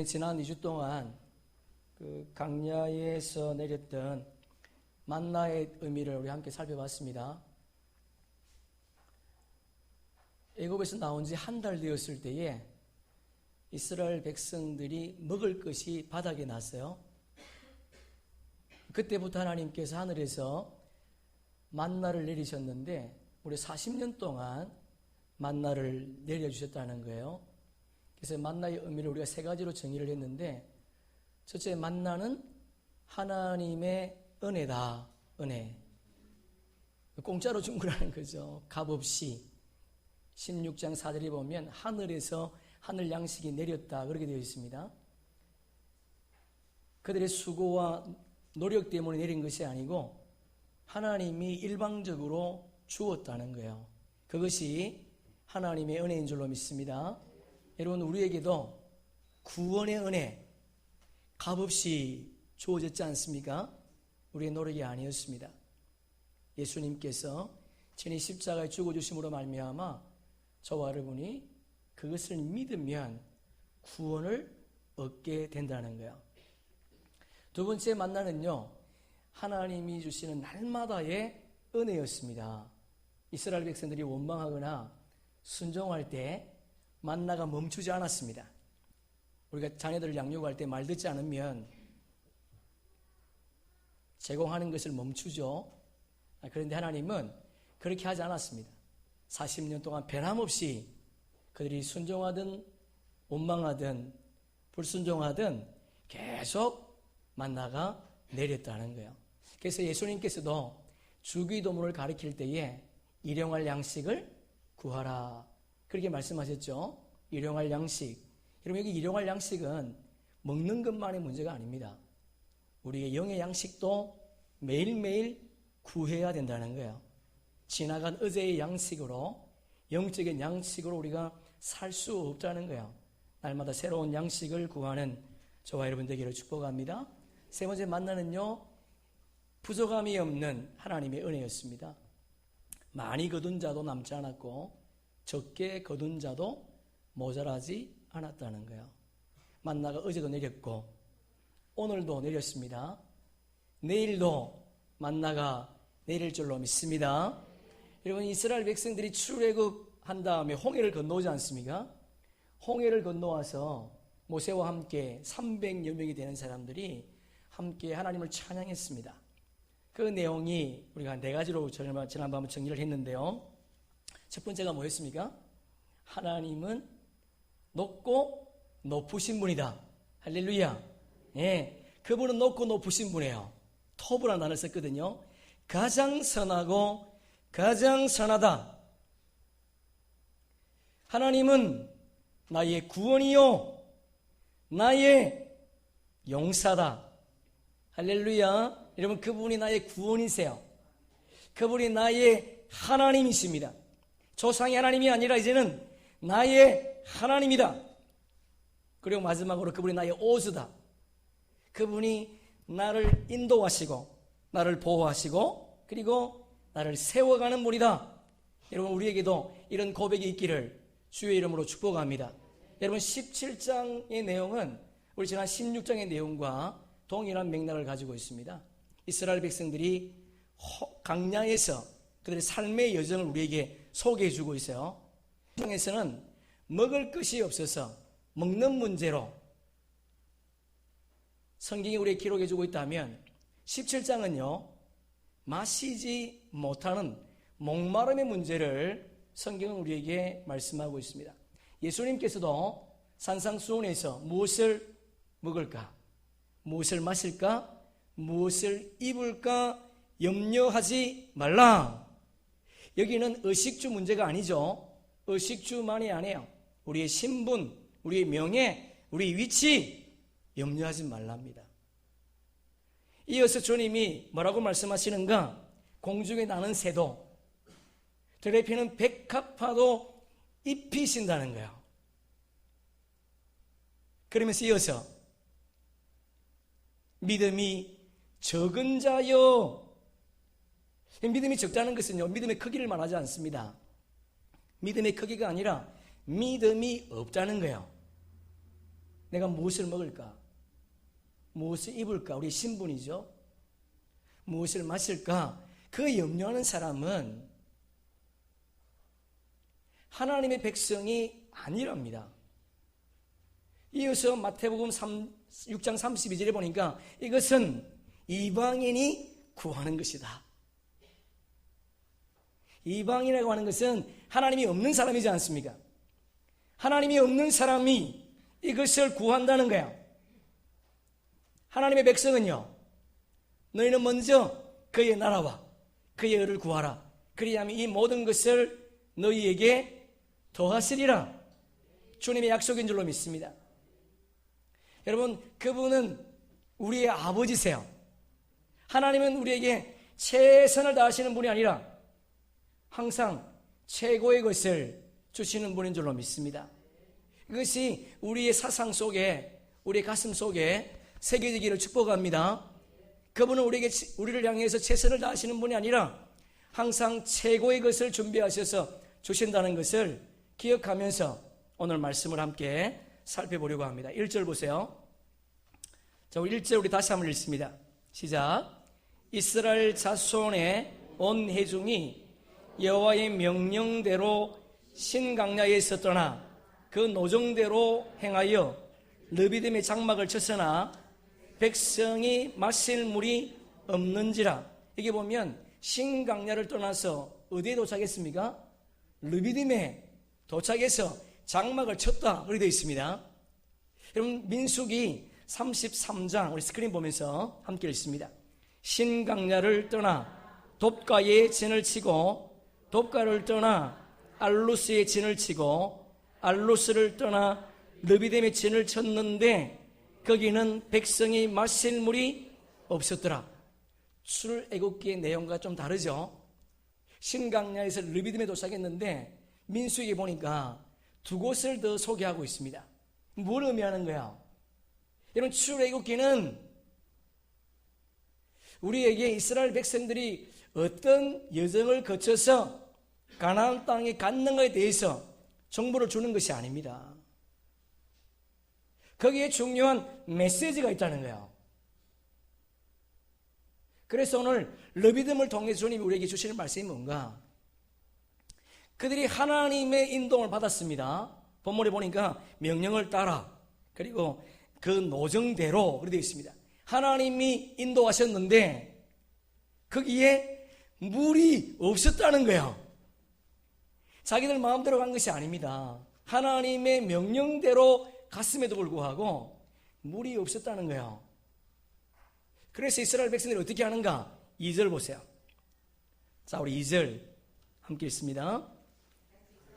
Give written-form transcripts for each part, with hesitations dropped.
지난 2주 동안 그 강야에서 내렸던 만나의 의미를 우리 함께 살펴봤습니다. 애굽에서 나온 지 한 달 되었을 때에 이스라엘 백성들이 먹을 것이 바닥에 났어요. 그때부터 하나님께서 하늘에서 만나를 내리셨는데 무려 40년 동안 만나를 내려주셨다는 거예요. 그래서 만나의 의미를 우리가 세 가지로 정의를 했는데, 첫째, 만나는 하나님의 은혜다. 은혜. 공짜로 준 거라는 거죠. 값없이. 16장 4절에 보면 하늘에서 하늘 양식이 내렸다 그렇게 되어 있습니다. 그들의 수고와 노력 때문에 내린 것이 아니고 하나님이 일방적으로 주었다는 거예요. 그것이 하나님의 은혜인 줄로 믿습니다. 여러분, 우리에게도 구원의 은혜 값없이 주어졌지 않습니까? 우리의 노력이 아니었습니다. 예수님께서 친히 십자가에 죽어주심으로 말미암아 저와 여러분이 그것을 믿으면 구원을 얻게 된다는 거예요. 두 번째 만나는요, 하나님이 주시는 날마다의 은혜였습니다. 이스라엘 백성들이 원망하거나 순종할 때 만나가 멈추지 않았습니다. 우리가 자녀들을 양육할 때 말 듣지 않으면 제공하는 것을 멈추죠. 그런데 하나님은 그렇게 하지 않았습니다. 40년 동안 변함없이 그들이 순종하든 원망하든 불순종하든 계속 만나가 내렸다는 거예요. 그래서 예수님께서도 주기도문을 가르칠 때에 일용할 양식을 구하라 그렇게 말씀하셨죠. 일용할 양식. 여러분, 여기 일용할 양식은 먹는 것만의 문제가 아닙니다. 우리의 영의 양식도 매일매일 구해야 된다는 거예요. 지나간 어제의 양식으로, 영적인 양식으로 우리가 살 수 없다는 거예요. 날마다 새로운 양식을 구하는 저와 여러분 되기를 축복합니다. 세 번째 만나는요, 부족함이 없는 하나님의 은혜였습니다. 많이 거둔 자도 남지 않았고 적게 거둔 자도 모자라지 않았다는 거예요. 만나가 어제도 내렸고 오늘도 내렸습니다. 내일도 만나가 내릴 줄로 믿습니다. 여러분, 이스라엘 백성들이 출애굽한 다음에 홍해를 건너오지 않습니까? 홍해를 건너와서 모세와 함께 300여 명이 되는 사람들이 함께 하나님을 찬양했습니다. 그 내용이 우리가 네 가지로 지난번 정리를 했는데요. 첫 번째가 뭐였습니까? 하나님은 높고 높으신 분이다. 할렐루야. 예, 그분은 높고 높으신 분이에요. 톱이라는 단어를 썼거든요. 가장 선하고 가장 선하다. 하나님은 나의 구원이요 나의 용사다. 할렐루야. 여러분, 그분이 나의 구원이세요. 그분이 나의 하나님이십니다. 조상의 하나님이 아니라 이제는 나의 하나님이다. 그리고 마지막으로 그분이 나의 오즈다. 그분이 나를 인도하시고 나를 보호하시고 그리고 나를 세워가는 분이다. 여러분, 우리에게도 이런 고백이 있기를 주의 이름으로 축복합니다. 여러분, 17장의 내용은 우리 지난 16장의 내용과 동일한 맥락을 가지고 있습니다. 이스라엘 백성들이 강야에서 그들의 삶의 여정을 우리에게 소개해 주고 있어요. 16장에서는 먹을 것이 없어서 먹는 문제로 성경이 우리에게 기록해 주고 있다면 17장은요, 마시지 못하는 목마름의 문제를 성경은 우리에게 말씀하고 있습니다. 예수님께서도 산상수훈에서 무엇을 먹을까, 무엇을 마실까, 무엇을 입을까 염려하지 말라. 여기는 의식주 문제가 아니죠. 의식주만이 아니에요. 우리의 신분, 우리의 명예, 우리의 위치 염려하지 말랍니다. 이어서 주님이 뭐라고 말씀하시는가? 공중에 나는 새도 들에 피는 백합화도 입히신다는 거예요. 그러면서 이어서 믿음이 적은 자여. 믿음이 적다는 것은요, 믿음의 크기를 말하지 않습니다. 믿음의 크기가 아니라 믿음이 없다는 거예요. 내가 무엇을 먹을까? 무엇을 입을까? 우리 신분이죠. 무엇을 마실까? 그 염려하는 사람은 하나님의 백성이 아니랍니다. 이어서 마태복음 6장 32절에 보니까 이것은 이방인이 구하는 것이다. 이방인이라고 하는 것은 하나님이 없는 사람이지 않습니까? 하나님이 없는 사람이 이것을 구한다는 거야. 하나님의 백성은요, 너희는 먼저 그의 나라와 그의 의를 구하라. 그리하면 이 모든 것을 너희에게 더하시리라. 주님의 약속인 줄로 믿습니다. 여러분, 그분은 우리의 아버지세요. 하나님은 우리에게 최선을 다하시는 분이 아니라 항상 최고의 것을 주시는 분인 줄로 믿습니다. 이것이 우리의 사상 속에, 우리의 가슴 속에 새겨지기를 축복합니다. 그분은 우리를 향해서 최선을 다하시는 분이 아니라 항상 최고의 것을 준비하셔서 주신다는 것을 기억하면서 오늘 말씀을 함께 살펴보려고 합니다. 1절 보세요. 자, 우리 1절 우리 다시 한번 읽습니다. 시작. 이스라엘 자손의 온 회중이 여호와의 명령대로 신강야에서 떠나 그 노정대로 행하여 르비딤의 장막을 쳤으나 백성이 마실 물이 없는지라. 이게 보면 신강야를 떠나서 어디에 도착했습니까? 르비딤에 도착해서 장막을 쳤다 그렇게 되어 있습니다. 여러분, 민수기 33장 우리 스크린 보면서 함께 읽습니다. 신강야를 떠나 돕가에 진을 치고 돕가를 떠나 알루스에 진을 치고 알루스를 떠나 르비딤에 진을 쳤는데 거기는 백성이 마실 물이 없었더라. 출애굽기의 내용과 좀 다르죠. 신강야에서 르비딤에 도착했는데 민수기에 보니까 두 곳을 더 소개하고 있습니다. 뭘 의미하는 거야? 여러분, 출애굽기는 우리에게 이스라엘 백성들이 어떤 여정을 거쳐서 가나안 땅에 갔는가에 대해서 정보를 주는 것이 아닙니다. 거기에 중요한 메시지가 있다는 거예요. 그래서 오늘 르비딤을 통해 주님이 우리에게 주시는 말씀이 뭔가? 그들이 하나님의 인도를 받았습니다. 본문에 보니까 명령을 따라, 그리고 그 노정대로 그렇게 되어 있습니다. 하나님이 인도하셨는데 거기에 물이 없었다는 거예요. 자기들 마음대로 간 것이 아닙니다. 하나님의 명령대로 갔음에도 불구하고 물이 없었다는 거예요. 그래서 이스라엘 백성들이 어떻게 하는가? 2절 보세요. 자, 우리 2절 함께 읽습니다.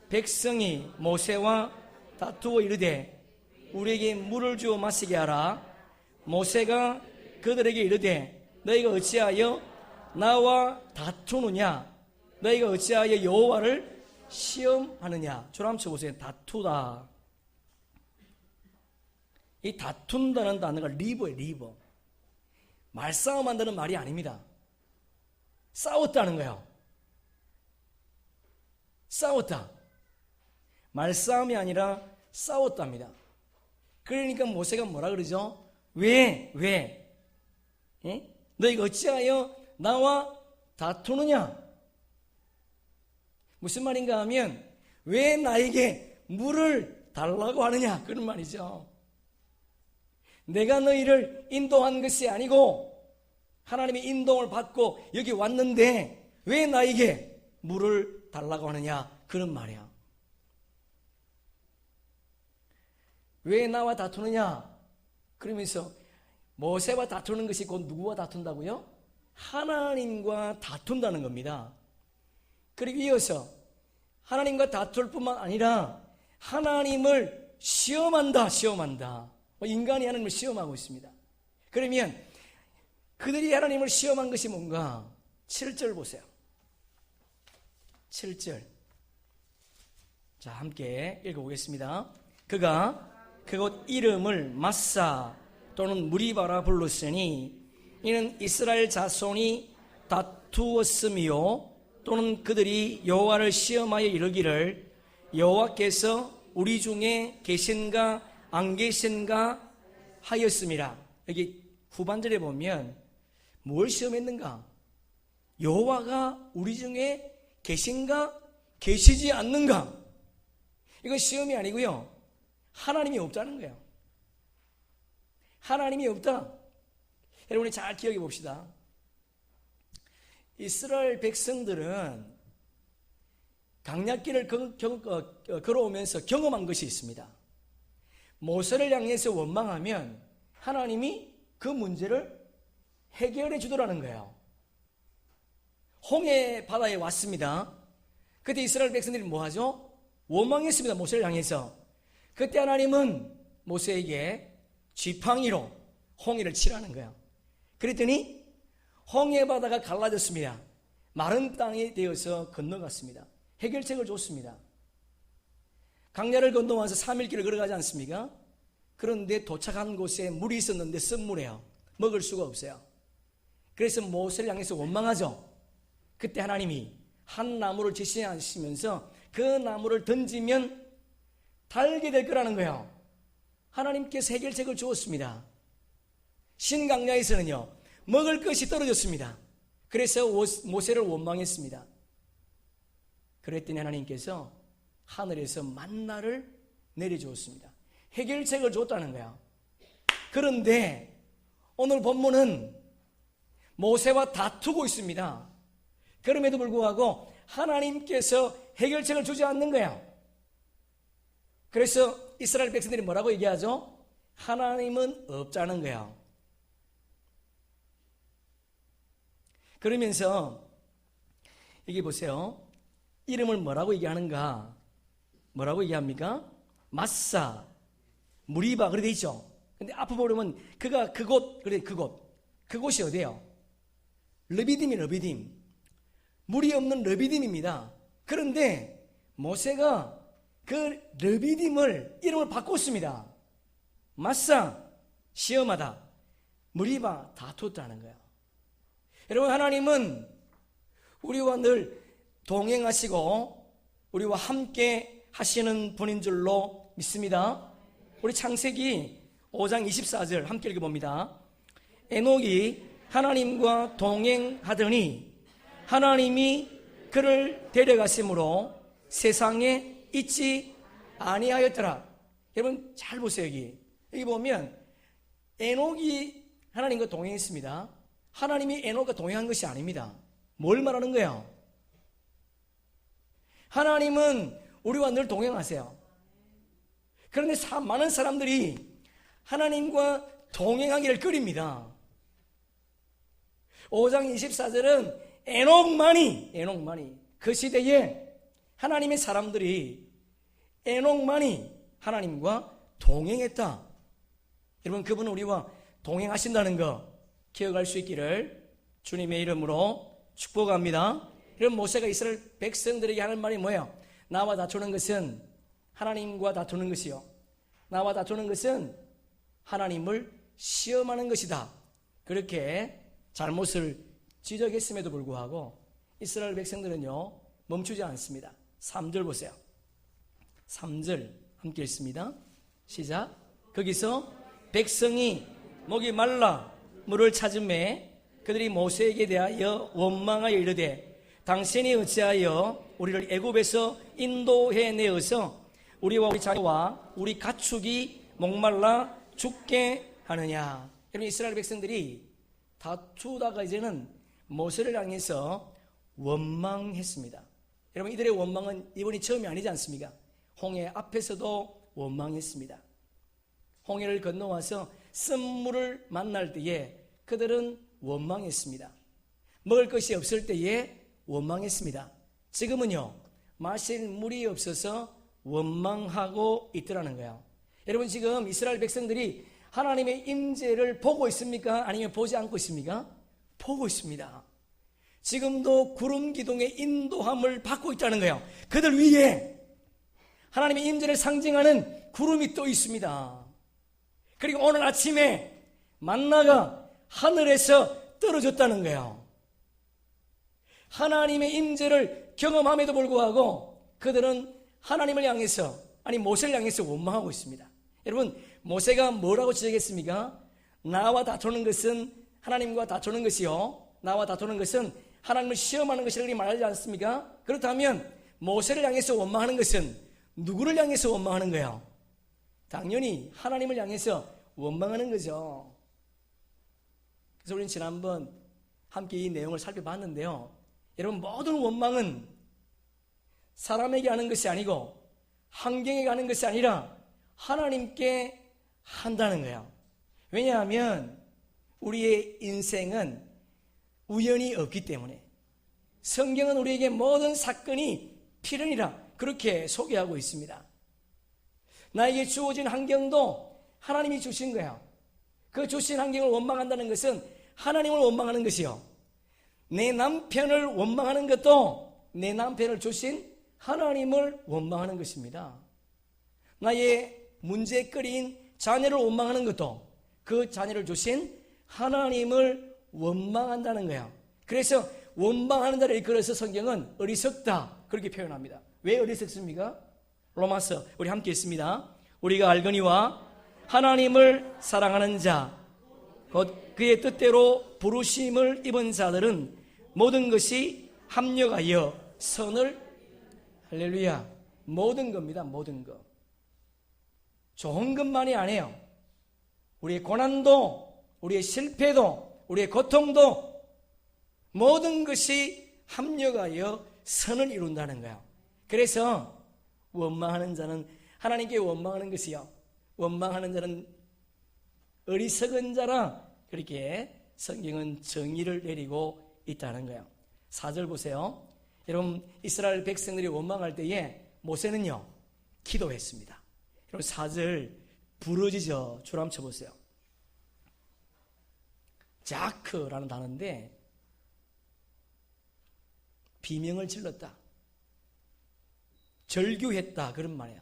백성이 모세와 다투어 이르되 우리에게 물을 주어 마시게 하라. 모세가 그들에게 이르되 너희가 어찌하여 나와 다투느냐? 너희가 어찌하여 여호와를 시험하느냐? 저를 한번 쳐보세요. 다투다. 이 다툰다는 단어가 리버예요. 리버. 말싸움한다는 말이 아닙니다. 싸웠다는 거예요. 싸웠다. 말싸움이 아니라 싸웠답니다. 그러니까 모세가 뭐라 그러죠? 왜? 예? 너희가 어찌하여 나와 다투느냐? 무슨 말인가 하면 왜 나에게 물을 달라고 하느냐? 그런 말이죠. 내가 너희를 인도한 것이 아니고 하나님의 인도를 받고 여기 왔는데 왜 나에게 물을 달라고 하느냐? 그런 말이야. 왜 나와 다투느냐? 그러면서 모세와 다투는 것이 곧 누구와 다툰다고요? 하나님과 다툰다는 겁니다. 그리고 이어서 하나님과 다툴 뿐만 아니라 하나님을 시험한다. 인간이 하나님을 시험하고 있습니다. 그러면 그들이 하나님을 시험한 것이 뭔가? 7절 보세요. 7절. 자, 함께 읽어보겠습니다. 그가 그곳 이름을 마사 또는 무리바라 불렀으니 이는 이스라엘 자손이 다투었으며 또는 그들이 여호와를 시험하여 이르기를 여호와께서 우리 중에 계신가 안 계신가 하였습니다. 여기 후반절에 보면 뭘 시험했는가? 여호와가 우리 중에 계신가 계시지 않는가? 이건 시험이 아니고요, 하나님이 없다는 거예요. 하나님이 없다. 여러분이 잘 기억해 봅시다. 이스라엘 백성들은 강약길을 걸어오면서 경험한 것이 있습니다. 모세를 향해서 원망하면 하나님이 그 문제를 해결해 주더라는 거예요. 홍해 바다에 왔습니다. 그때 이스라엘 백성들이 뭐 하죠? 원망했습니다. 모세를 향해서. 그때 하나님은 모세에게 지팡이로 홍해를 치라는 거예요. 그랬더니 홍해 바다가 갈라졌습니다. 마른 땅이 되어서 건너갔습니다. 해결책을 줬습니다. 강야를 건너와서 3일 길을 걸어가지 않습니까? 그런데 도착한 곳에 물이 있었는데 쓴물이에요. 먹을 수가 없어요. 그래서 모세를 향해서 원망하죠. 그때 하나님이 한 나무를 제시하시면서 그 나무를 던지면 달게 될 거라는 거예요. 하나님께서 해결책을 주었습니다. 신강야에서는요, 먹을 것이 떨어졌습니다. 그래서 모세를 원망했습니다. 그랬더니 하나님께서 하늘에서 만나를 내려주었습니다. 해결책을 줬다는 거야. 그런데 오늘 본문은 모세와 다투고 있습니다. 그럼에도 불구하고 하나님께서 해결책을 주지 않는 거야. 그래서 이스라엘 백성들이 뭐라고 얘기하죠? 하나님은 없다는 거야. 그러면서 여기 보세요. 이름을 뭐라고 얘기하는가? 뭐라고 얘기합니까? 마사, 무리바, 그래 돼 있죠. 근데 앞에 보면 그가 그곳이 어디예요? 르비딤이 르비딤. 물이 없는 르비딤입니다. 그런데 모세가 그 르비딤을 이름을 바꿨습니다. 마사, 시험하다, 무리바, 다투었다는 거예요. 여러분, 하나님은 우리와 늘 동행하시고 우리와 함께 하시는 분인 줄로 믿습니다. 우리 창세기 5장 24절 함께 읽어봅니다. 에녹이 하나님과 동행하더니 하나님이 그를 데려가심으로 세상에 있지 아니하였더라. 여러분 잘 보세요. 여기 보면 에녹이 하나님과 동행했습니다. 하나님이 에녹과 동행한 것이 아닙니다. 뭘 말하는 거예요? 하나님은 우리와 늘 동행하세요. 그런데 많은 사람들이 하나님과 동행하기를 꺼립니다. 5장 24절은 에녹만이 그 시대에 하나님의 사람들이 에녹만이 하나님과 동행했다. 여러분, 그분은 우리와 동행하신다는 거 기억할 수 있기를 주님의 이름으로 축복합니다. 여러분, 모세가 이스라엘 백성들에게 하는 말이 뭐예요? 나와 다투는 것은 하나님과 다투는 것이요, 나와 다투는 것은 하나님을 시험하는 것이다. 그렇게 잘못을 지적했음에도 불구하고 이스라엘 백성들은요 멈추지 않습니다. 3절 보세요. 3절 함께 읽습니다. 시작. 거기서 백성이 목이 말라 물을 찾음에 그들이 모세에게 대하여 원망하여 이르되 당신이 어찌하여 우리를 애굽에서 인도해 내어서 우리와 우리 자녀와 우리 가축이 목말라 죽게 하느냐. 여러분, 이스라엘 백성들이 다투다가 이제는 모세를 향해서 원망했습니다. 여러분, 이들의 원망은 이번이 처음이 아니지 않습니까? 홍해 앞에서도 원망했습니다. 홍해를 건너와서 쓴물을 만날 때에 그들은 원망했습니다. 먹을 것이 없을 때에 원망했습니다. 지금은요, 마실 물이 없어서 원망하고 있더라는 거예요. 여러분, 지금 이스라엘 백성들이 하나님의 임재를 보고 있습니까? 아니면 보지 않고 있습니까? 보고 있습니다. 지금도 구름 기둥의 인도함을 받고 있다는 거예요. 그들 위에 하나님의 임재를 상징하는 구름이 또 있습니다. 그리고 오늘 아침에 만나가 하늘에서 떨어졌다는 거예요. 하나님의 임재를 경험함에도 불구하고 그들은 하나님을 향해서, 아니 모세를 향해서 원망하고 있습니다. 여러분, 모세가 뭐라고 지적했습니까? 나와 다투는 것은 하나님과 다투는 것이요, 나와 다투는 것은 하나님을 시험하는 것이라고 말하지 않습니까? 그렇다면 모세를 향해서 원망하는 것은 누구를 향해서 원망하는 거예요? 당연히 하나님을 향해서 원망하는 거죠. 그래서 우리는 지난번 함께 이 내용을 살펴봤는데요, 여러분, 모든 원망은 사람에게 하는 것이 아니고 환경에게 하는 것이 아니라 하나님께 한다는 거예요. 왜냐하면 우리의 인생은 우연이 없기 때문에, 성경은 우리에게 모든 사건이 필연이라 그렇게 소개하고 있습니다. 나에게 주어진 환경도 하나님이 주신 거예요. 그 주신 환경을 원망한다는 것은 하나님을 원망하는 것이요, 내 남편을 원망하는 것도 내 남편을 주신 하나님을 원망하는 것입니다. 나의 문제거리인 자녀를 원망하는 것도 그 자녀를 주신 하나님을 원망한다는 거야. 그래서 원망하는 자를 이끌어서 성경은 어리석다 그렇게 표현합니다. 왜 어리석습니까? 로마서 우리 함께 읽습니다. 우리가 알거니와 하나님을 사랑하는 자 곧 그의 뜻대로 부르심을 입은 자들은 모든 것이 합력하여 선을, 할렐루야, 모든 겁니다. 모든 것. 좋은 것만이 아니에요. 우리의 고난도, 우리의 실패도, 우리의 고통도 모든 것이 합력하여 선을 이룬다는 거예요. 그래서 원망하는 자는 하나님께 원망하는 것이요, 원망하는 자는 어리석은 자라 그렇게 성경은 정의를 내리고 있다는 거예요. 4절 보세요. 여러분, 이스라엘 백성들이 원망할 때에 모세는요 기도했습니다. 여러분, 4절 부러지죠. 줄 한번 쳐보세요. 자크라는 단어인데 비명을 질렀다, 절규했다 그런 말이에요.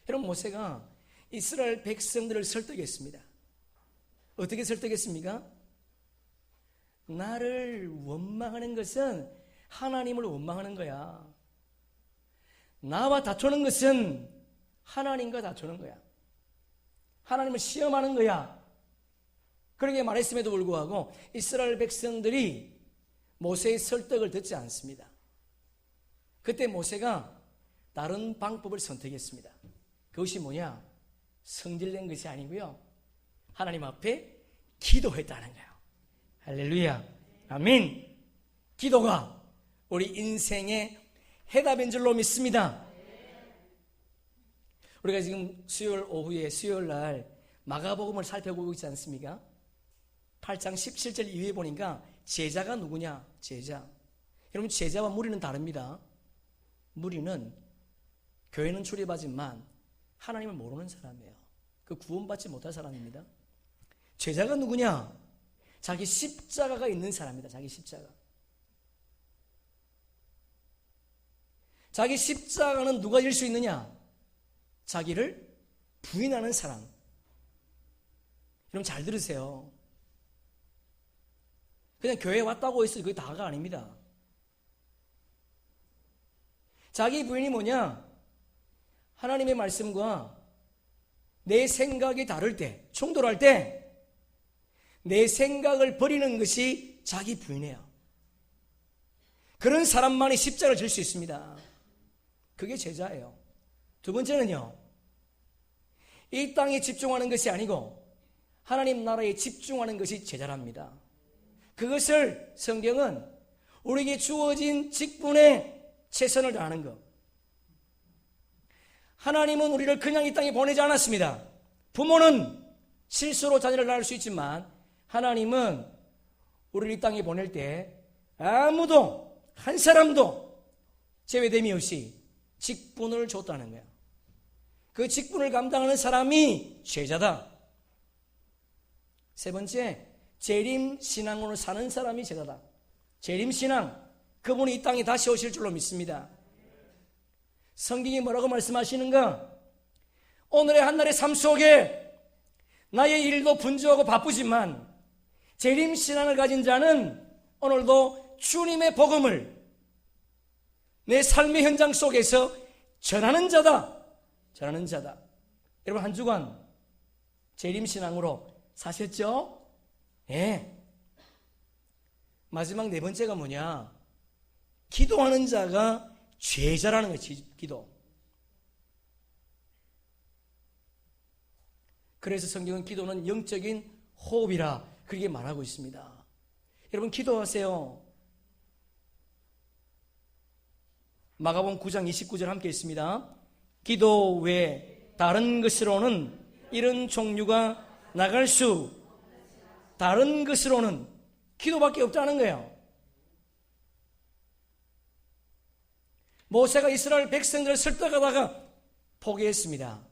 여러분, 모세가 이스라엘 백성들을 설득했습니다. 어떻게 설득했습니까? 나를 원망하는 것은 하나님을 원망하는 거야. 나와 다투는 것은 하나님과 다투는 거야. 하나님을 시험하는 거야. 그렇게 말했음에도 불구하고 이스라엘 백성들이 모세의 설득을 듣지 않습니다. 그때 모세가 다른 방법을 선택했습니다. 그것이 뭐냐? 성질낸 것이 아니고요, 하나님 앞에 기도했다는 거예요. 할렐루야, 아멘. 기도가 우리 인생의 해답인 줄로 믿습니다. 우리가 지금 수요일 오후에, 수요일 날 마가복음을 살펴보고 있지 않습니까? 8장 17절 이후에 보니까 제자가 누구냐? 제자. 여러분, 제자와 무리는 다릅니다. 무리는 교회는 출입하지만 하나님을 모르는 사람이에요. 그 구원받지 못할 사람입니다. 제자가 누구냐? 자기 십자가가 있는 사람이다. 자기 십자가. 자기 십자가는 누가 질 수 있느냐? 자기를 부인하는 사람. 여러분, 잘 들으세요. 그냥 교회에 왔다고 해서 그게 다가 아닙니다. 자기 부인이 뭐냐? 하나님의 말씀과 내 생각이 다를 때, 충돌할 때 내 생각을 버리는 것이 자기 부인이에요. 그런 사람만이 십자가를 질 수 있습니다. 그게 제자예요. 두 번째는요, 이 땅에 집중하는 것이 아니고 하나님 나라에 집중하는 것이 제자랍니다. 그것을 성경은 우리에게 주어진 직분에 최선을 다하는 것. 하나님은 우리를 그냥 이 땅에 보내지 않았습니다. 부모는 실수로 자녀를 낳을 수 있지만 하나님은 우리를 이 땅에 보낼 때 아무도, 한 사람도 제외됨이 없이 직분을 줬다는 거예요. 그 직분을 감당하는 사람이 제자다. 세 번째, 재림신앙으로 사는 사람이 제자다. 재림신앙, 그분이 이 땅에 다시 오실 줄로 믿습니다. 성경이 뭐라고 말씀하시는가? 오늘의 한날의 삶 속에 나의 일도 분주하고 바쁘지만 재림신앙을 가진 자는 오늘도 주님의 복음을 내 삶의 현장 속에서 전하는 자다. 전하는 자다. 여러분 한 주간 재림신앙으로 사셨죠? 예. 마지막 네 번째가 뭐냐? 기도하는 자가 죄자라는 거지, 기도. 그래서 성경은 기도는 영적인 호흡이라 그렇게 말하고 있습니다. 여러분 기도하세요. 마가복음 9장 29절 함께 있습니다. 기도 외 다른 것으로는 이런 종류가 나갈 수 다른 것으로는 기도밖에 없다는 거예요. 모세가 이스라엘 백성들을 설득하다가 포기했습니다.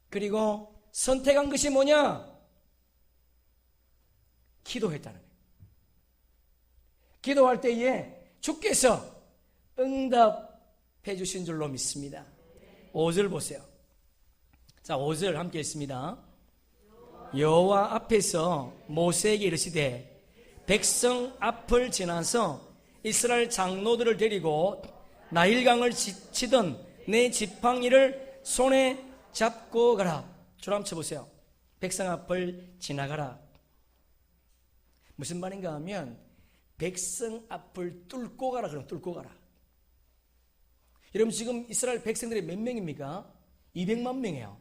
그리고 선택한 것이 뭐냐? 기도했다는 거예요. 기도할 때에 주께서 응답해 주신 줄로 믿습니다. 5절 보세요. 자, 5절 함께 했습니다. 여호와 앞에서 모세에게 이르시되 백성 앞을 지나서 이스라엘 장로들을 데리고 나일강을 치던 내 지팡이를 손에 잡고 가라. 줄 한번 쳐보세요. 백성 앞을 지나가라. 무슨 말인가 하면 백성 앞을 뚫고 가라. 그럼 뚫고 가라. 여러분 지금 이스라엘 백성들이 몇 명입니까? 200만 명이에요.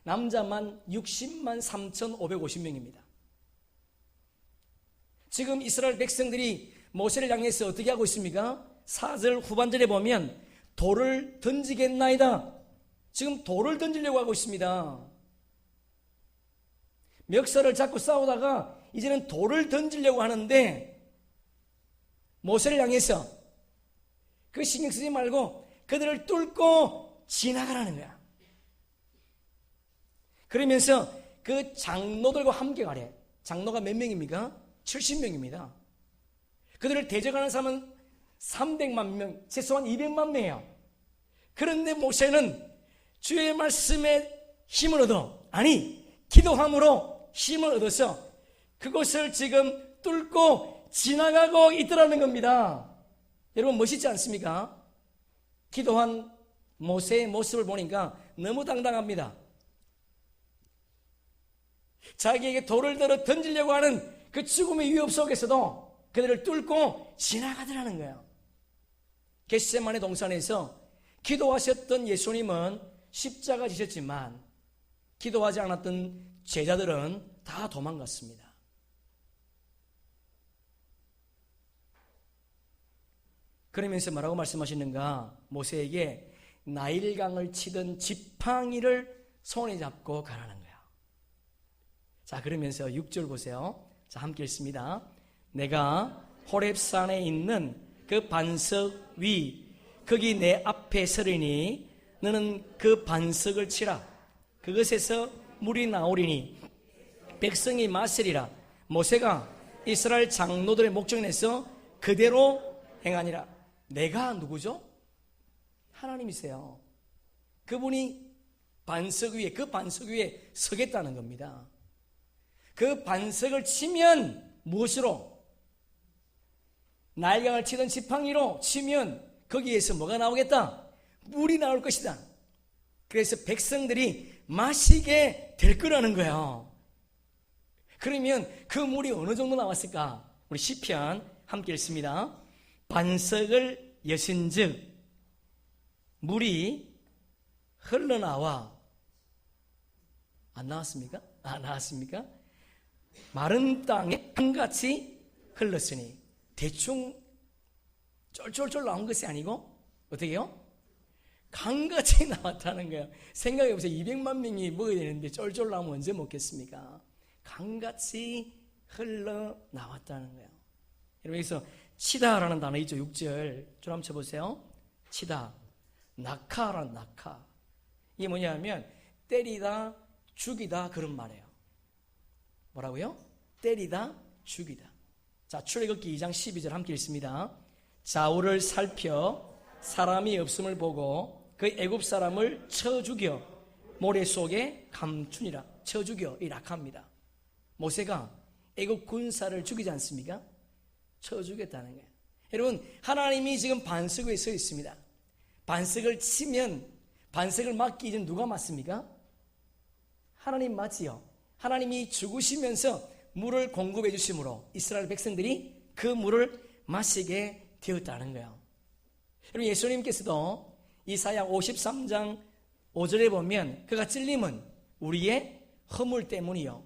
남자만 60만 3,550명입니다. 지금 이스라엘 백성들이 모세를 향해서 어떻게 하고 있습니까? 4절 후반절에 보면 돌을 던지겠나이다. 지금 돌을 던지려고 하고 있습니다. 멱살을 잡고 싸우다가 이제는 돌을 던지려고 하는데 모세를 향해서 그 신경 쓰지 말고 그들을 뚫고 지나가라는 거야. 그러면서 그 장로들과 함께 가래. 장로가 몇 명입니까? 70명입니다. 그들을 대적하는 사람은 300만 명, 최소한 200만 명이에요. 그런데 모세는 주의 말씀에 힘을 얻어, 아니 기도함으로 힘을 얻어서 그것을 지금 뚫고 지나가고 있더라는 겁니다. 여러분 멋있지 않습니까? 기도한 모세의 모습을 보니까 너무 당당합니다. 자기에게 돌을 들어 던지려고 하는 그 죽음의 위협 속에서도 그들을 뚫고 지나가더라는 거예요. 겟세마네 동산에서 기도하셨던 예수님은 십자가 지셨지만 기도하지 않았던 제자들은 다 도망갔습니다. 그러면서 뭐라고 말씀하시는가? 모세에게 나일강을 치던 지팡이를 손에 잡고 가라는 거예요. 자, 그러면서 6절 보세요. 자, 함께 읽습니다. 내가 호렙산에 있는 그 반석 위 거기 내 앞에 서리니 너는 그 반석을 치라. 그것에서 물이 나오리니 백성이 마시리라. 모세가 이스라엘 장로들의 목전에서 그대로 행하니라. 내가 누구죠? 하나님이세요. 그분이 반석 위에, 그 반석 위에 서겠다는 겁니다. 그 반석을 치면 무엇으로? 나일강을 치던 지팡이로 치면 거기에서 뭐가 나오겠다? 물이 나올 것이다. 그래서 백성들이 마시게 될 거라는 거예요. 그러면 그 물이 어느 정도 나왔을까? 우리 시편 함께 읽습니다. 반석을 여신즉 물이 흘러나와. 안 나왔습니까? 나왔습니까? 마른 땅에 한같이 흘렀으니. 대충 쫄쫄쫄 나온 것이 아니고 어떻게 해요? 강같이 나왔다는 거예요. 생각해보세요. 200만 명이 먹어야 되는데 쫄쫄 나오면 언제 먹겠습니까? 강같이 흘러나왔다는 거예요. 여러분 여기서 치다라는 단어 있죠. 6절 줄 한번 쳐보세요. 치다, 낙하라는 낙하. 이게 뭐냐면 때리다, 죽이다 그런 말이에요. 뭐라고요? 때리다, 죽이다. 자, 출애굽기 2장 12절 함께 읽습니다. 좌우를 살펴 사람이 없음을 보고 그 애굽 사람을 쳐 죽여 모래 속에 감추니라. 쳐 죽여, 이 낙하입니다. 모세가 애굽 군사를 죽이지 않습니까? 쳐 죽였다는 거예요. 여러분, 하나님이 지금 반석 위에 서 있습니다. 반석을 치면 반석을 막기 이전 누가 맞습니까? 하나님 맞지요. 하나님이 죽으시면서 물을 공급해 주심으로 이스라엘 백성들이 그 물을 마시게 되었다는 거예요. 여러분, 예수님께서도 이사야 53장 5절에 보면 그가 찔림은 우리의 허물 때문이요,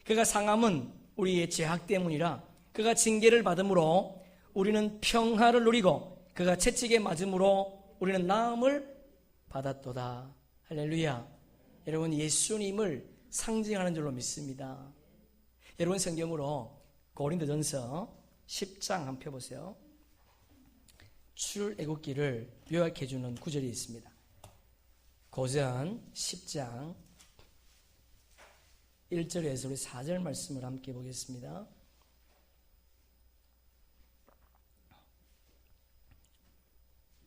그가 상함은 우리의 죄악 때문이라, 그가 징계를 받음으로 우리는 평화를 누리고 그가 채찍에 맞음으로 우리는 나음을 받았도다. 할렐루야. 여러분, 예수님을 상징하는 줄로 믿습니다. 여러분, 성경으로 고린도전서 10장 한번 펴보세요. 출애굽기를 요약해주는 구절이 있습니다. 고전 10장 1절에서 우리 4절 말씀을 함께 보겠습니다.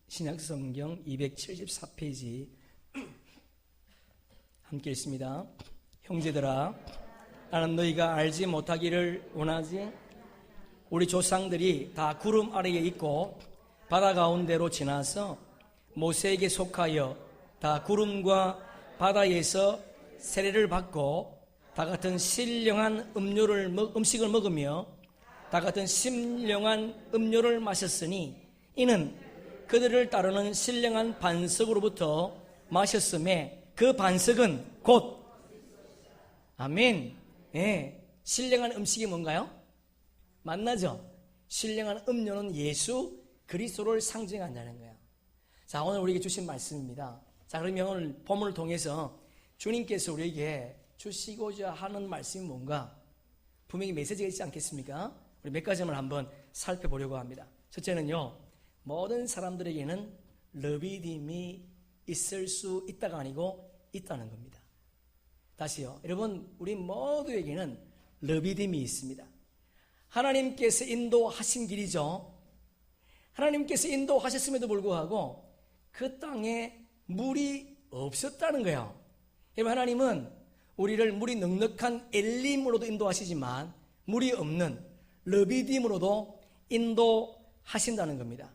신약성경 274페이지 함께 읽습니다. 형제들아, 나는 너희가 알지 못하기를 원하지. 우리 조상들이 다 구름 아래에 있고 바다 가운데로 지나서 모세에게 속하여 다 구름과 바다에서 세례를 받고 다 같은 신령한 음식을 먹으며 다 같은 신령한 음료를 마셨으니 이는 그들을 따르는 신령한 반석으로부터 마셨음에 그 반석은 곧 아멘. 예, 신령한 음식이 뭔가요? 만나죠? 신령한 음료는 예수 그리스도를 상징한다는 거예요. 자, 오늘 우리에게 주신 말씀입니다. 자, 그러면 오늘 본문을 통해서 주님께서 우리에게 주시고자 하는 말씀이 뭔가 분명히 메시지가 있지 않겠습니까? 우리 몇 가지만 한번 살펴보려고 합니다. 첫째는요, 모든 사람들에게는 러비딤이 있을 수 있다가 아니고 있다는 겁니다. 다시요, 여러분, 우리 모두에게는 러비딤이 있습니다. 하나님께서 인도하신 길이죠. 하나님께서 인도하셨음에도 불구하고 그 땅에 물이 없었다는 거예요. 여러분, 하나님은 우리를 물이 넉넉한 엘림으로도 인도하시지만 물이 없는 러비딤으로도 인도하신다는 겁니다.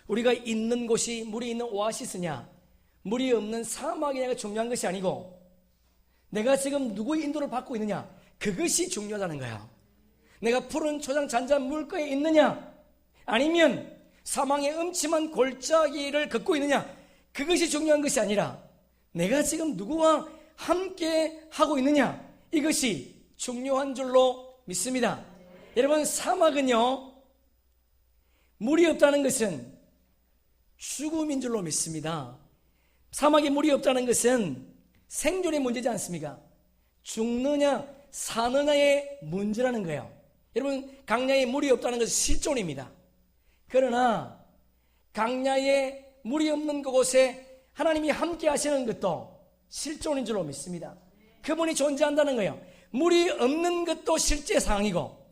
우리가 있는 곳이 물이 있는 오아시스냐, 물이 없는 사막이냐가 중요한 것이 아니고 내가 지금 누구의 인도를 받고 있느냐, 그것이 중요하다는 거야. 내가 푸른 초장 잔잔 물가에 있느냐, 아니면 사망의 음침한 골짜기를 걷고 있느냐, 그것이 중요한 것이 아니라 내가 지금 누구와 함께 하고 있느냐, 이것이 중요한 줄로 믿습니다. 여러분, 사막은요, 물이 없다는 것은 죽음인 줄로 믿습니다. 사막에 물이 없다는 것은 생존의 문제지 않습니까? 죽느냐 사느냐의 문제라는 거예요. 여러분, 강야에 물이 없다는 것은 실존입니다. 그러나 강야에 물이 없는 그곳에 하나님이 함께 하시는 것도 실존인 줄로 믿습니다. 그분이 존재한다는 거예요. 물이 없는 것도 실제 상황이고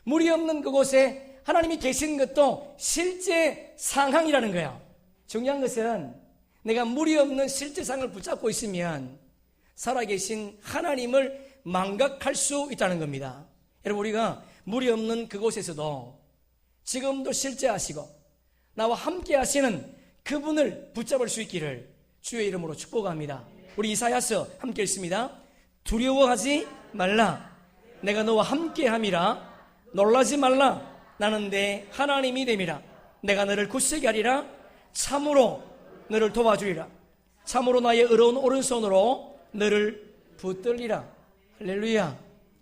물이 없는 그곳에 하나님이 계신 것도 실제 상황이라는 거예요. 중요한 것은 내가 물이 없는 실제 상황을 붙잡고 있으면 살아계신 하나님을 망각할 수 있다는 겁니다. 여러분, 우리가 물이 없는 그곳에서도 지금도 실제 하시고 나와 함께 하시는 그분을 붙잡을 수 있기를 주의 이름으로 축복합니다. 우리 이사야서 함께 읽습니다. 두려워하지 말라. 내가 너와 함께 함이라. 놀라지 말라. 나는 내 하나님이 됨이라. 내가 너를 굳세게 하리라. 참으로 너를 도와주리라. 참으로 나의 의로운 오른손으로 너를 붙들리라. 할렐루야.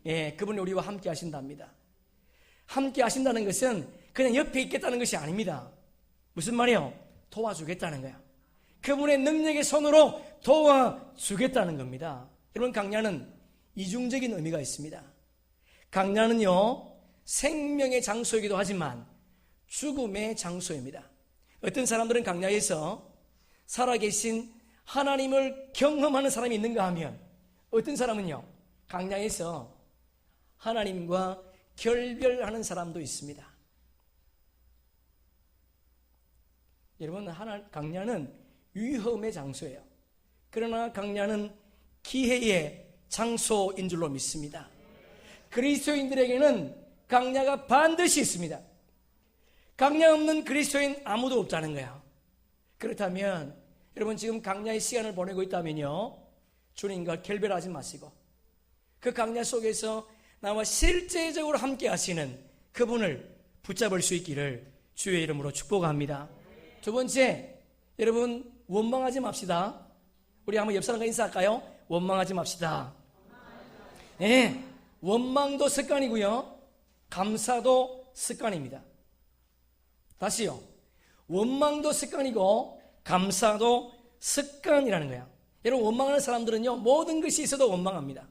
예, 그분이 우리와 함께 하신답니다. 함께 하신다는 것은 그냥 옆에 있겠다는 것이 아닙니다. 무슨 말이에요? 도와주겠다는 거야. 그분의 능력의 손으로 도와주겠다는 겁니다. 여러분, 강야는 이중적인 의미가 있습니다. 강야는요, 생명의 장소이기도 하지만 죽음의 장소입니다. 어떤 사람들은 강야에서 살아계신 하나님을 경험하는 사람이 있는가 하면 어떤 사람은요, 강야에서 하나님과 결별하는 사람도 있습니다. 여러분, 강야는 위험의 장소예요. 그러나 강야는 기회의 장소인 줄로 믿습니다. 그리스도인들에게는 강야가 반드시 있습니다. 강야 없는 그리스도인 아무도 없다는 거예요. 그렇다면 여러분 지금 강야의 시간을 보내고 있다면요, 주님과 결별하지 마시고 그 강야 속에서 나와 실제적으로 함께 하시는 그분을 붙잡을 수 있기를 주의 이름으로 축복합니다. 두 번째, 여러분 원망하지 맙시다. 우리 한번 옆 사람과 인사할까요? 원망하지 맙시다. 네, 원망도 습관이고요, 감사도 습관입니다. 다시요, 원망도 습관이고 감사도 습관이라는 거야. 여러분 원망하는 사람들은요, 모든 것이 있어도 원망합니다.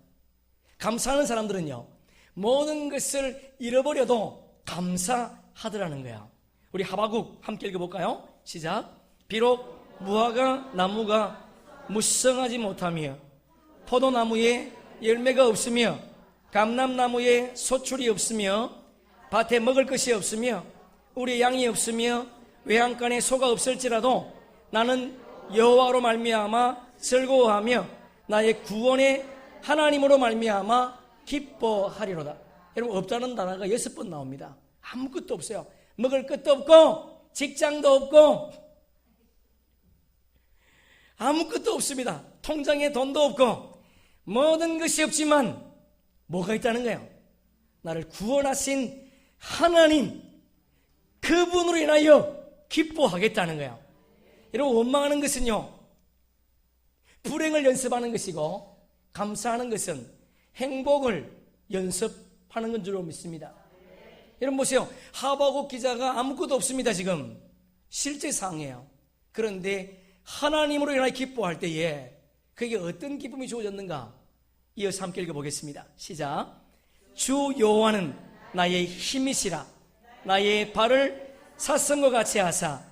감사하는 사람들은요, 모든 것을 잃어버려도 감사하더라는 거야. 우리 하박국 함께 읽어볼까요? 시작. 비록 무화과 나무가 무성하지 못하며 포도나무에 열매가 없으며 감람나무에 소출이 없으며 밭에 먹을 것이 없으며 우리 양이 없으며 외양간에 소가 없을지라도 나는 여호와로 말미암아 즐거워하며 나의 구원의 하나님으로 말미암아 기뻐하리로다. 여러분 없다는 단어가 6번 나옵니다. 아무것도 없어요. 먹을 것도 없고 직장도 없고 아무것도 없습니다. 통장에 돈도 없고 모든 것이 없지만 뭐가 있다는 거예요? 나를 구원하신 하나님, 그분으로 인하여 기뻐하겠다는 거예요. 여러분 원망하는 것은요, 불행을 연습하는 것이고 감사하는 것은 행복을 연습하는 건 줄로 믿습니다. 여러분 보세요. 하박국 기자가 아무것도 없습니다. 지금 실제 상황이에요. 그런데 하나님으로 인하여 기뻐할 때에 그게 어떤 기쁨이 주어졌는가? 이어서 함께 읽어보겠습니다. 시작. 주 여호와는 나의 힘이시라. 나의 발을 사슴과 같이 하사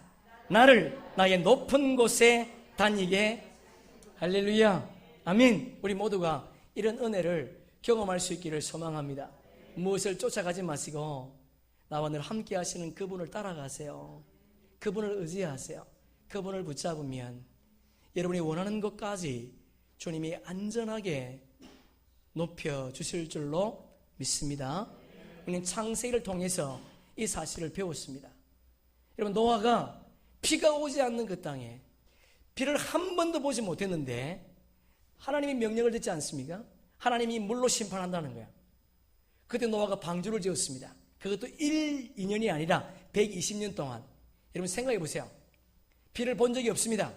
나를 나의 높은 곳에 다니게. 할렐루야. 아멘. 우리 모두가 이런 은혜를 경험할 수 있기를 소망합니다. 무엇을 쫓아가지 마시고 나와 늘 함께 하시는 그분을 따라가세요. 그분을 의지하세요. 그분을 붙잡으면 여러분이 원하는 것까지 주님이 안전하게 높여주실 줄로 믿습니다. 우리는 창세기를 통해서 이 사실을 배웠습니다. 여러분 노아가 비가 오지 않는 그 땅에 비를 한 번도 보지 못했는데 하나님이 명령을 듣지 않습니까? 하나님이 물로 심판한다는 거예요. 그때 노아가 방주를 지었습니다. 그것도 1, 2년이 아니라 120년 동안. 여러분 생각해 보세요. 비를 본 적이 없습니다.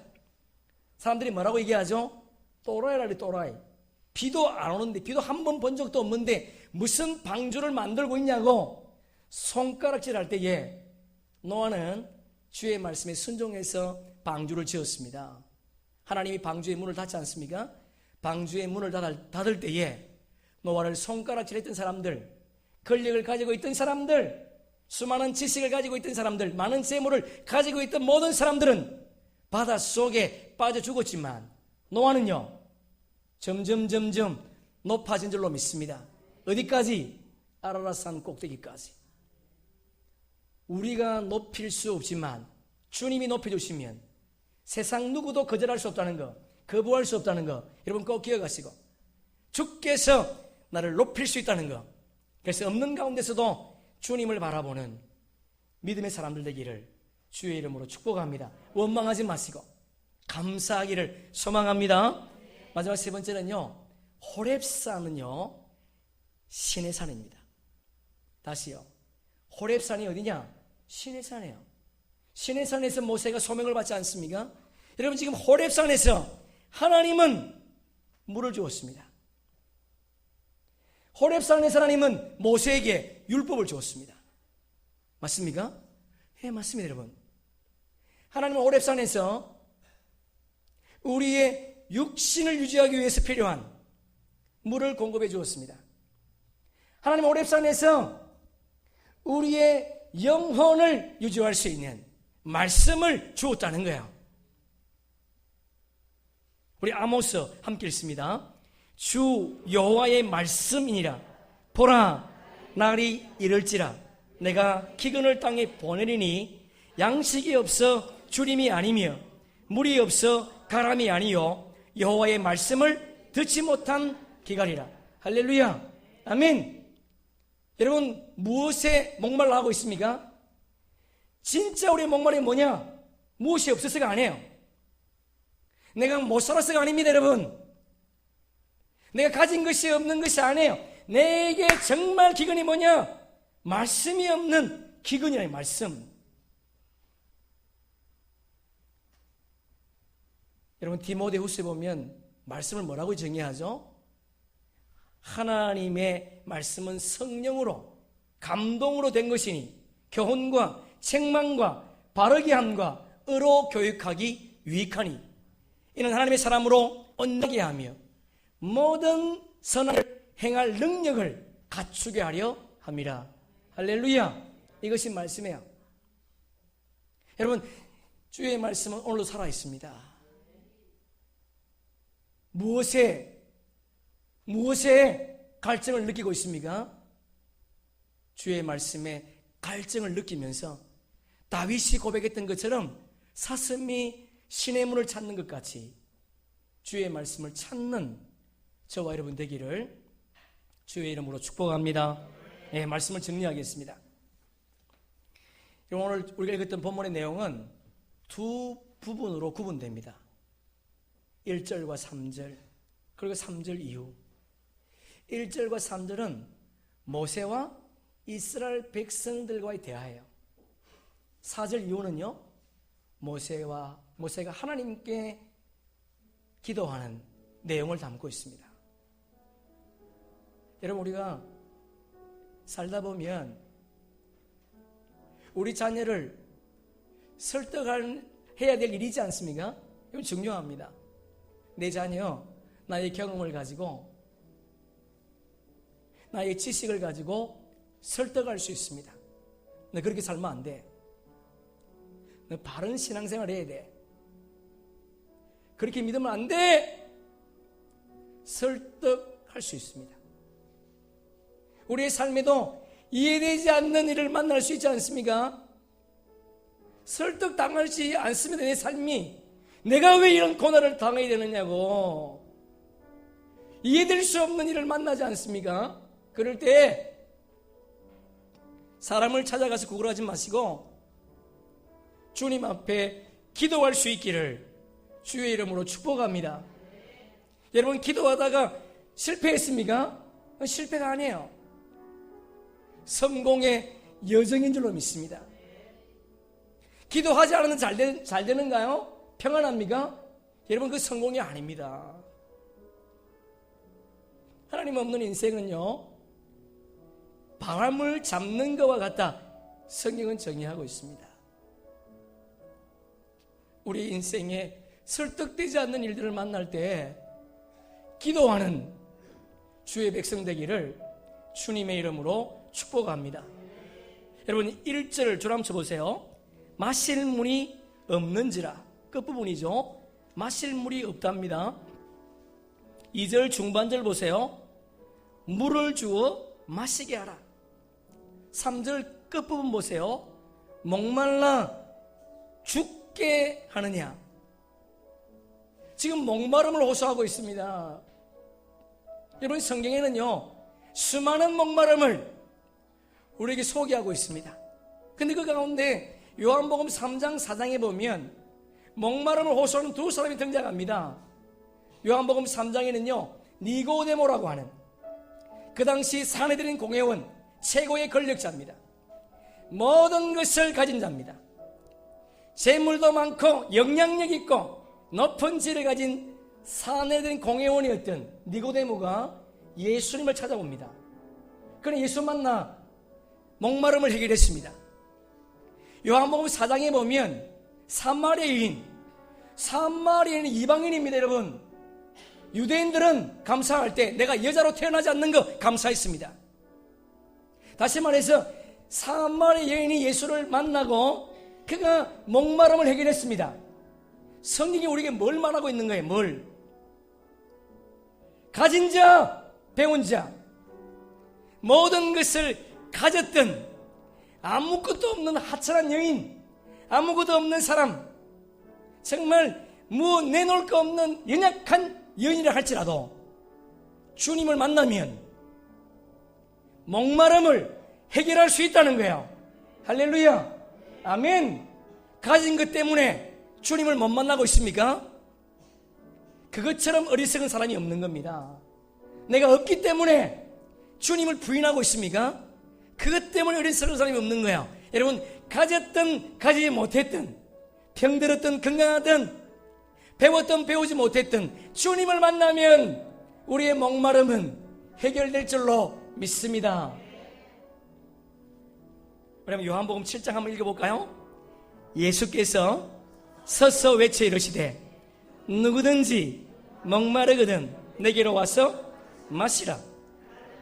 사람들이 뭐라고 얘기하죠? 또라이라니 또라이. 비도 안 오는데, 비도 한 번 본 적도 없는데 무슨 방주를 만들고 있냐고 손가락질 할 때에 노아는 주의 말씀에 순종해서 방주를 지었습니다. 하나님이 방주의 문을 닫지 않습니까? 방주의 문을 닫을 때에 노아를 손가락질했던 사람들, 권력을 가지고 있던 사람들, 수많은 지식을 가지고 있던 사람들, 많은 재물을 가지고 있던 모든 사람들은 바닷속에 빠져 죽었지만 노아는요 점점 높아진 줄로 믿습니다. 어디까지? 아라랏산 꼭대기까지. 우리가 높일 수 없지만 주님이 높여주시면 세상 누구도 거절할 수 없다는 거, 거부할 수 없다는 거 여러분 꼭 기억하시고, 주께서 나를 높일 수 있다는 거, 그래서 없는 가운데서도 주님을 바라보는 믿음의 사람들 되기를 주의 이름으로 축복합니다. 원망하지 마시고 감사하기를 소망합니다. 마지막 세 번째는요, 호렙산은요 신의 산입니다. 다시요, 호렙산이 어디냐? 신의 산이에요. 신의 산에서 모세가 소명을 받지 않습니까? 여러분 지금 호렙산에서 하나님은 물을 주었습니다. 호렙산에서 하나님은 모세에게 율법을 주었습니다. 맞습니까? 예, 맞습니다. 여러분 하나님은 호렙산에서 우리의 육신을 유지하기 위해서 필요한 물을 공급해 주었습니다. 하나님은 호렙산에서 우리의 영혼을 유지할 수 있는 말씀을 주었다는 거예요. 우리 아모스 함께 읽습니다. 주 여호와의 말씀이니라. 보라, 날이 이를지라 내가 기근을 땅에 보내리니 양식이 없어 주림이 아니며 물이 없어 가람이 아니요 여호와의 말씀을 듣지 못한 기갈이라. 할렐루야. 아멘. 여러분 무엇에 목말라 하고 있습니까? 진짜 우리의 목말이 뭐냐? 무엇이 없어서가 아니에요. 내가 못 살아서가 아닙니다, 여러분. 내가 가진 것이 없는 것이 아니에요. 내게 정말 기근이 뭐냐? 말씀이 없는 기근이라는 말씀. 여러분, 디모데후서에 보면 말씀을 뭐라고 정의하죠? 하나님의 말씀은 성령으로 감동으로 된 것이니 교훈과 책망과 바르게 함과 의로 교육하기 유익하니 이는 하나님의 사람으로 언하게 하며 모든 선을 행할 능력을 갖추게 하려 함이라. 할렐루야. 이것이 말씀이에요. 여러분, 주의 말씀은 오늘도 살아있습니다. 무엇에 갈증을 느끼고 있습니까? 주의 말씀에 갈증을 느끼면서 다윗이 고백했던 것처럼 사슴이 신의 문을 찾는 것 같이 주의 말씀을 찾는 저와 여러분 되기를 주의 이름으로 축복합니다. 네, 말씀을 정리하겠습니다. 오늘 우리가 읽었던 본문의 내용은 두 부분으로 구분됩니다. 1절과 3절, 그리고 3절 이후. 1절과 3절은 모세와 이스라엘 백성들과의 대화예요. 4절 이후는요, 모세가 하나님께 기도하는 내용을 담고 있습니다. 여러분, 우리가 살다 보면 우리 자녀를 설득해야 될 일이지 않습니까? 이건 중요합니다. 내 자녀, 나의 경험을 가지고, 나의 지식을 가지고 설득할 수 있습니다. 너 그렇게 살면 안 돼. 너 바른 신앙생활 해야 돼. 그렇게 믿으면 안 돼. 설득할 수 있습니다. 우리의 삶에도 이해되지 않는 일을 만날 수 있지 않습니까? 설득당하지 않으면 내 삶이 내가 왜 이런 고난을 당해야 되느냐고 이해될 수 없는 일을 만나지 않습니까? 그럴 때 사람을 찾아가서 구걸하지 마시고 주님 앞에 기도할 수 있기를 주의 이름으로 축복합니다. 여러분, 기도하다가 실패했습니까? 실패가 아니에요. 성공의 여정인 줄로 믿습니다. 기도하지 않으면 잘 되는가요? 평안합니까? 여러분, 그 성공이 아닙니다. 하나님 없는 인생은요, 바람을 잡는 것과 같다. 성경은 정의하고 있습니다. 우리 인생에 설득되지 않는 일들을 만날 때 기도하는 주의 백성 되기를 주님의 이름으로 축복합니다. 여러분, 1절 줄 한번 쳐보세요. 마실 물이 없는지라. 끝부분이죠. 마실 물이 없답니다. 2절 중반절 보세요. 물을 주어 마시게 하라. 3절 끝부분 보세요. 목말라 죽게 하느냐. 지금 목마름을 호소하고 있습니다. 여러분, 성경에는요, 수많은 목마름을 우리에게 소개하고 있습니다. 근데 그 가운데 요한복음 3장 4장에 보면 목마름을 호소하는 두 사람이 등장합니다. 요한복음 3장에는요, 니고데모라고 하는 그 당시 산헤드린 공회원 최고의 권력자입니다. 모든 것을 가진 자입니다. 재물도 많고 영향력 있고 높은 지를 가진 산헤드린 공회원이었던 니고데모가 예수님을 찾아옵니다. 그는 예수 만나 목마름을 해결했습니다. 요한복음 4장에 보면 사마리아인은 이방인입니다. 여러분, 유대인들은 감사할 때 내가 여자로 태어나지 않는 거 감사했습니다. 다시 말해서 사마리아 여인이 예수를 만나고 그가 목마름을 해결했습니다. 성경이 우리에게 뭘 말하고 있는 거예요? 뭘? 가진 자, 배운 자, 모든 것을 가졌던 아무것도 없는 하찮은 여인, 아무것도 없는 사람, 정말 내놓을 거 없는 연약한 여인이라 할지라도 주님을 만나면 목마름을 해결할 수 있다는 거예요. 할렐루야, 아멘. 가진 것 때문에 주님을 못 만나고 있습니까? 그것처럼 어리석은 사람이 없는 겁니다. 내가 없기 때문에 주님을 부인하고 있습니까? 그것 때문에 어리석은 사람이 없는 거야. 여러분, 가졌든 가지지 못했든, 병들었든 건강하든, 배웠든 배우지 못했든 주님을 만나면 우리의 목마름은 해결될 줄로 믿습니다. 그러면 요한복음 7장 한번 읽어볼까요? 예수께서 서서 외쳐 이르시되 누구든지 목마르거든 내게로 와서 마시라.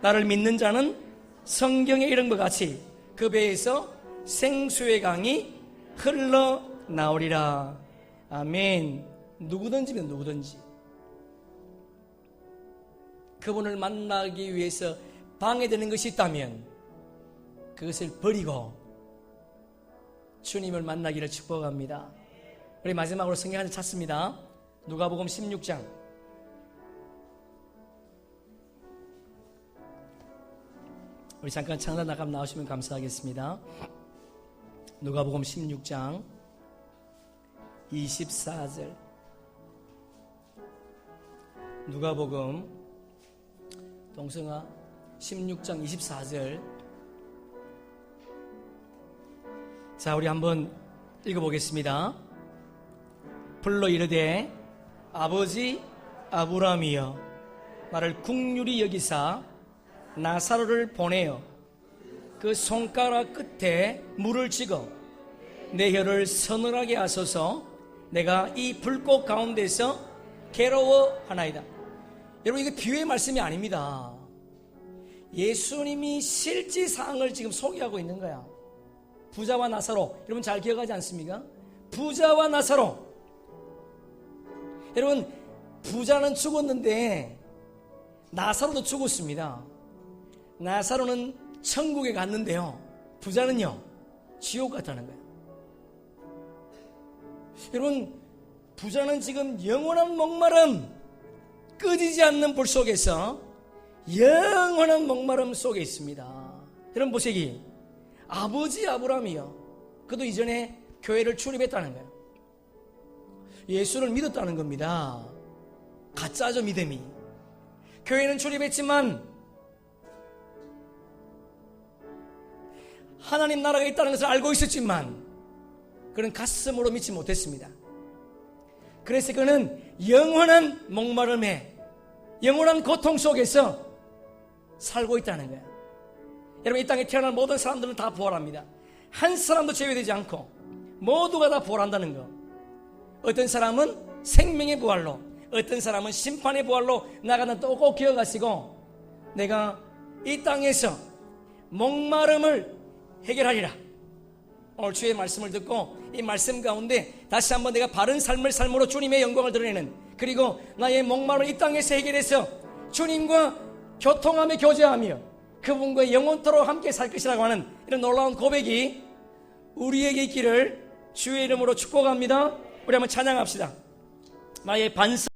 나를 믿는 자는 성경에 이른 것 같이 그 배에서 생수의 강이 흘러나오리라. 아멘. 누구든지면 누구든지 그분을 만나기 위해서 방해되는 것이 있다면 그것을 버리고 주님을 만나기를 축복합니다. 우리 마지막으로 성경 한 장 찾습니다. 누가복음 16장. 우리 잠깐 창단 나감 나오시면 감사하겠습니다. 누가복음 16장 24절. 누가복음 동성아 16장 24절. 자, 우리 한번 읽어보겠습니다. 불러 이르되 아버지 아브라함이여 나를 긍휼히 여기사 나사로를 보내어 그 손가락 끝에 물을 찍어 내 혀를 서늘하게 하소서. 내가 이 불꽃 가운데서 괴로워하나이다. 여러분, 이게 비유의 말씀이 아닙니다. 예수님이 실제 상황을 지금 소개하고 있는 거야. 부자와 나사로, 여러분 잘 기억하지 않습니까? 부자와 나사로. 여러분, 부자는 죽었는데 나사로도 죽었습니다. 나사로는 천국에 갔는데요, 부자는요 지옥 갔다는 거예요. 여러분, 부자는 지금 영원한 목마름, 꺼지지 않는 불 속에서 영원한 목마름 속에 있습니다. 여러분 보세요. 아버지 아브라함이요, 그도 이전에 교회를 출입했다는 거예요. 예수를 믿었다는 겁니다. 가짜죠, 믿음이. 교회는 출입했지만 하나님 나라가 있다는 것을 알고 있었지만 그는 가슴으로 믿지 못했습니다. 그래서 그는 영원한 목마름에, 영원한 고통 속에서 살고 있다는 거예요. 여러분, 이 땅에 태어난 모든 사람들은 다 부활합니다. 한 사람도 제외되지 않고 모두가 다 부활한다는 거. 어떤 사람은 생명의 부활로, 어떤 사람은 심판의 부활로 나가는 또 꼭 기억하시고, 내가 이 땅에서 목마름을 해결하리라. 오늘 주의 말씀을 듣고 이 말씀 가운데 다시 한번 내가 바른 삶을 삶으로 주님의 영광을 드러내는, 그리고 나의 목마름을 이 땅에서 해결해서 주님과 교통하며 교제하며 그분과 영원토록 함께 살 것이라고 하는 이런 놀라운 고백이 우리에게 있기를 주의 이름으로 축복합니다. 우리 한번 찬양합시다. 나의 반석